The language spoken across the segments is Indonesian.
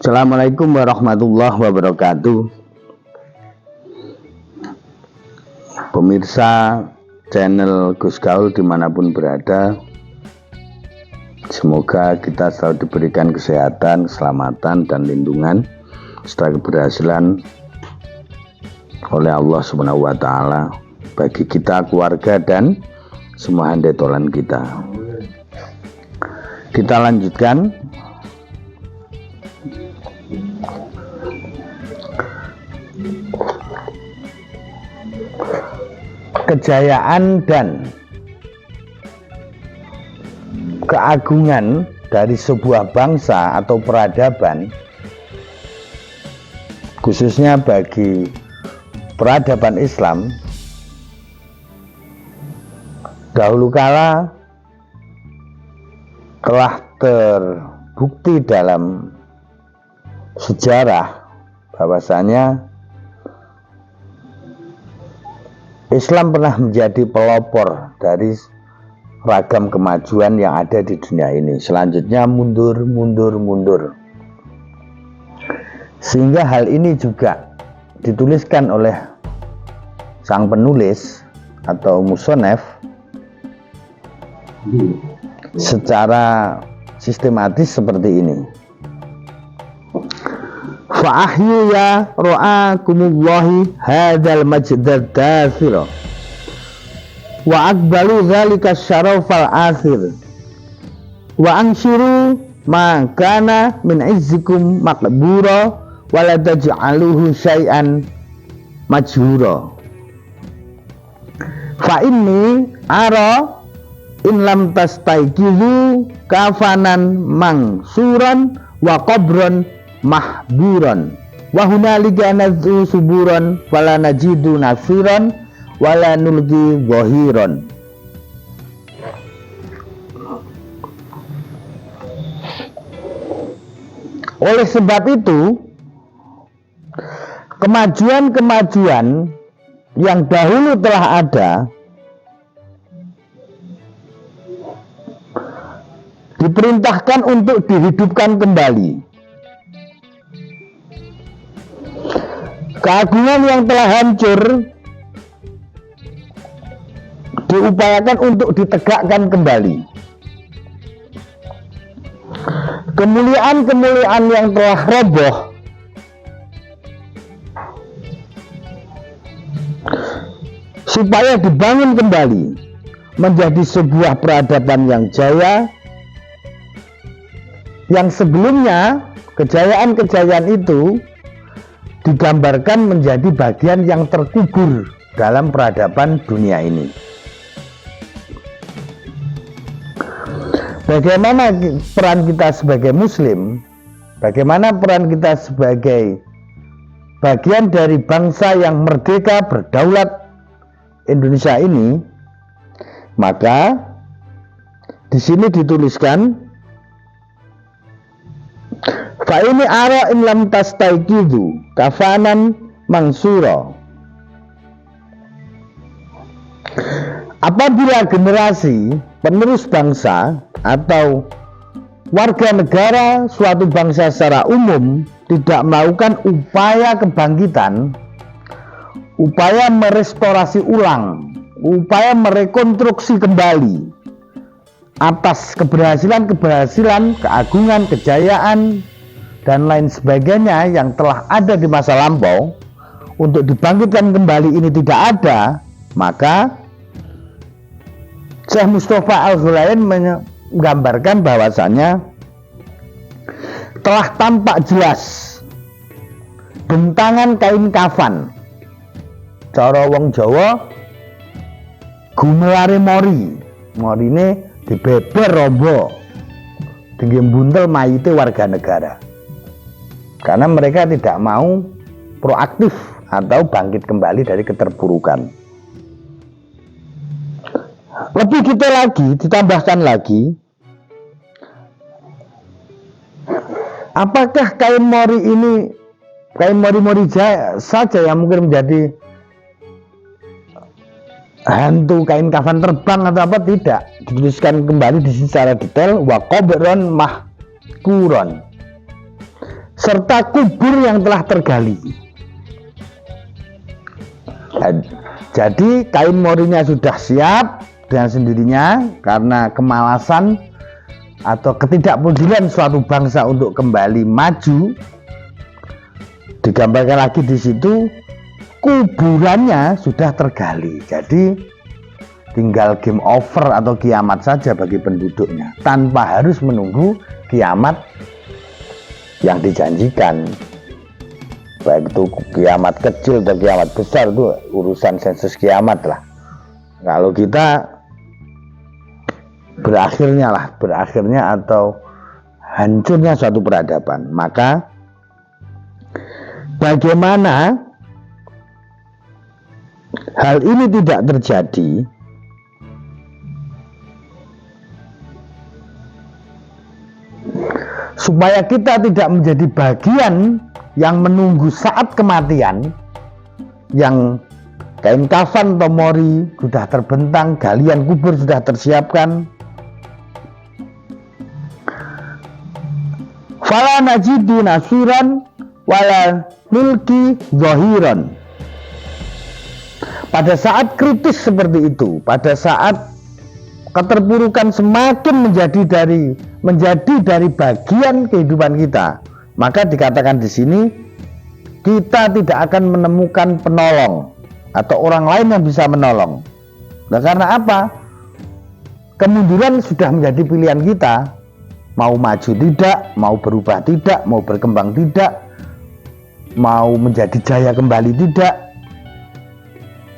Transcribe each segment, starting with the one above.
Assalamualaikum warahmatullahi wabarakatuh. Pemirsa channel Gus Gaul dimanapun berada, semoga kita selalu diberikan kesehatan, keselamatan, dan lindungan serta keberhasilan oleh Allah Subhanahu wa Ta'ala bagi kita, keluarga, dan semua handetolan kita. Kita lanjutkan kejayaan dan keagungan dari sebuah bangsa atau peradaban, khususnya bagi peradaban Islam. Dahulu kala telah terbukti dalam sejarah bahwasanya Islam pernah menjadi pelopor dari ragam kemajuan yang ada di dunia ini. Selanjutnya mundur. Sehingga hal ini juga dituliskan oleh sang penulis atau musonef secara sistematis seperti ini. Fa'ahyu ya ra'akumullahi hadal majdad dafir wa akbalu dhalika syarafal akhir wa anshiru ma kana min izzikum makbura wa la taj'aluhu syai'an majhura fa inni ara in lam tastaikizu kafanan mangsuran wa qabran mahburan wa hunalika nadzu suburan wala najidu nasiran wala nulgi zahiran. Oleh sebab itu, kemajuan-kemajuan yang dahulu telah ada diperintahkan untuk dihidupkan kembali. Keagungan yang telah hancur diupayakan untuk ditegakkan kembali. Kemuliaan-kemuliaan yang telah roboh supaya dibangun kembali menjadi sebuah peradaban yang jaya, yang sebelumnya kejayaan-kejayaan itu digambarkan menjadi bagian yang terkubur dalam peradaban dunia ini. Bagaimana peran kita sebagai muslim, bagaimana peran kita sebagai bagian dari bangsa yang merdeka berdaulat Indonesia ini, maka di sini dituliskan fa ini ara in lam tastaikidu kafanan mangsura. Apabila generasi penerus bangsa atau warga negara suatu bangsa secara umum tidak melakukan upaya kebangkitan, upaya merestorasi ulang, upaya merekonstruksi kembali atas keberhasilan, keagungan, kejayaan, dan lain sebagainya yang telah ada di masa lampau, untuk dibangkitkan kembali ini tidak ada, maka Syekh Mustafa Al-Ghulayan menggambarkan bahwasannya telah tampak jelas bentangan kain kafan, cara wong Jawa gumeware mori ini dibeber robo tinggi buntel mayite warga negara, karena mereka tidak mau proaktif atau bangkit kembali dari keterpurukan. Lebih detail lagi, ditambahkan lagi, apakah kain mori ini, kain mori-mori saja yang mungkin menjadi hantu kain kafan terbang atau apa? Tidak. Dituliskan kembali di sini secara detail, wa qabron mahkuron, serta kubur yang telah tergali. Jadi kain morinya sudah siap dengan sendirinya karena kemalasan atau ketidakpedulian suatu bangsa untuk kembali maju. Digambarkan lagi di situ, kuburannya sudah tergali. Jadi tinggal game over atau kiamat saja bagi penduduknya, tanpa harus menunggu kiamat yang dijanjikan. Baik itu kiamat kecil atau kiamat besar, itu urusan sensus kiamat lah. Kalau kita berakhirnya atau hancurnya suatu peradaban, maka bagaimana hal ini tidak terjadi? Supaya kita tidak menjadi bagian yang menunggu saat kematian, yang kain kafan atau mori sudah terbentang, galian kubur sudah tersiapkan. Fala najidu nasiran wala milki zahiran. Pada saat kritis seperti itu, pada saat keterpurukan semakin menjadi dari bagian kehidupan kita, maka dikatakan di sini kita tidak akan menemukan penolong atau orang lain yang bisa menolong. Nah, karena apa? Kemunduran sudah menjadi pilihan kita. Mau maju tidak, mau berubah tidak, mau berkembang tidak, mau menjadi jaya kembali tidak,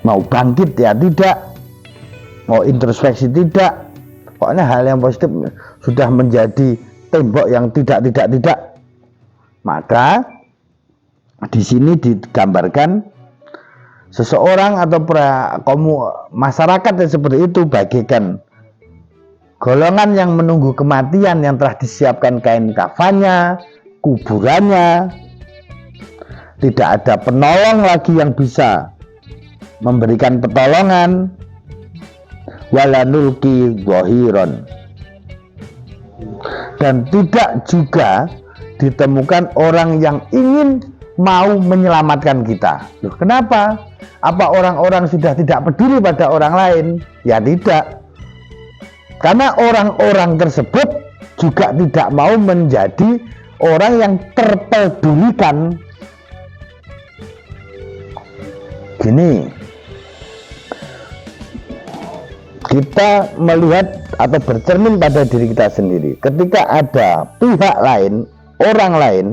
mau bangkit ya tidak, mau introspeksi tidak. Pokoknya hal yang positif sudah menjadi tembok yang tidak. Maka di sini digambarkan seseorang atau masyarakat yang seperti itu bagaikan golongan yang menunggu kematian yang telah disiapkan kain kafannya, kuburannya. Tidak ada penolong lagi yang bisa memberikan pertolongan. Wala nulki zahiran. Dan tidak juga ditemukan orang yang ingin mau menyelamatkan kita. Loh, kenapa? Apa orang-orang sudah tidak peduli pada orang lain? Ya tidak. Karena orang-orang tersebut juga tidak mau menjadi orang yang terpedulikan. Gini, kita melihat atau bercermin pada diri kita sendiri. Ketika ada pihak lain, orang lain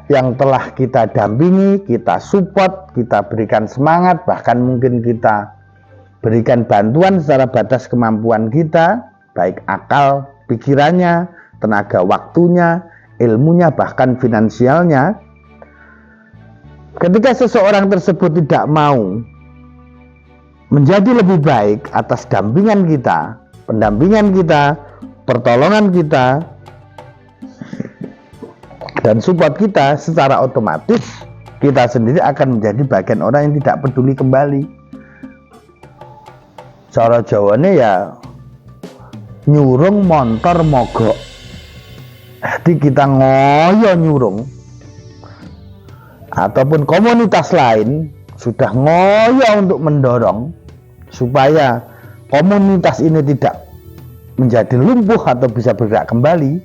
yang telah kita dampingi, kita support, kita berikan semangat, bahkan mungkin kita berikan bantuan secara batas kemampuan kita, baik akal, pikirannya, tenaga waktunya, ilmunya, bahkan finansialnya. Ketika seseorang tersebut tidak mau menjadi lebih baik atas dampingan kita, pendampingan kita, pertolongan kita, dan support kita, secara otomatis kita sendiri akan menjadi bagian orang yang tidak peduli kembali. Cara Jawane ya nyurung montor mogok. Jadi kita ngoyo nyurung, ataupun komunitas lain sudah ngoyo untuk mendorong supaya komunitas ini tidak menjadi lumpuh atau bisa bergerak kembali.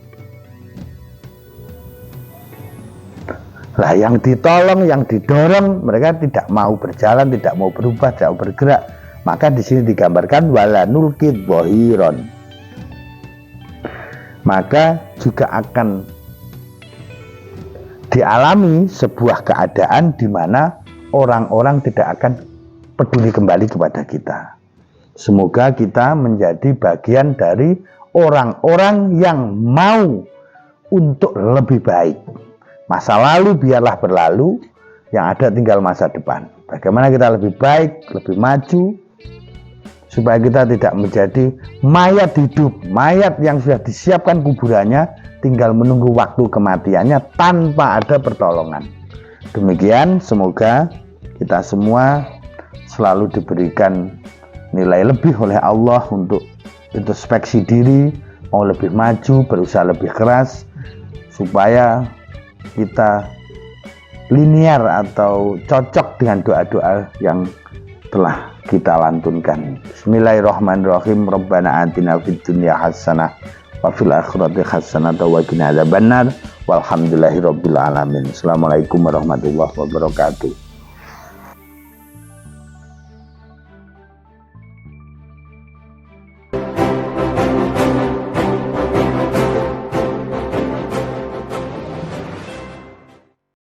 Lah yang ditolong, yang didorong, mereka tidak mau berjalan, tidak mau berubah, tidak mau bergerak. Maka di sini digambarkan wala nulki zahiran. Maka juga akan dialami sebuah keadaan di mana orang-orang tidak akan peduli kembali kepada kita. Semoga kita menjadi bagian dari orang-orang yang mau untuk lebih baik. Masa lalu biarlah berlalu, yang ada tinggal masa depan. Bagaimana kita lebih baik, lebih maju, supaya kita tidak menjadi mayat hidup, mayat yang sudah disiapkan kuburannya, tinggal menunggu waktu kematiannya tanpa ada pertolongan. Demikian, semoga kita semua selalu diberikan nilai lebih oleh Allah untuk introspeksi diri, mau lebih maju, berusaha lebih keras, supaya kita linear atau cocok dengan doa-doa yang telah kita lantunkan. Bismillahirrahmanirrahim. Rabbana atina fid dunya hasanah wa fil akhirati hasanah wa qina adzabannar. Walhamdulillahirabbil alamin. Assalamualaikum warahmatullahi wabarakatuh.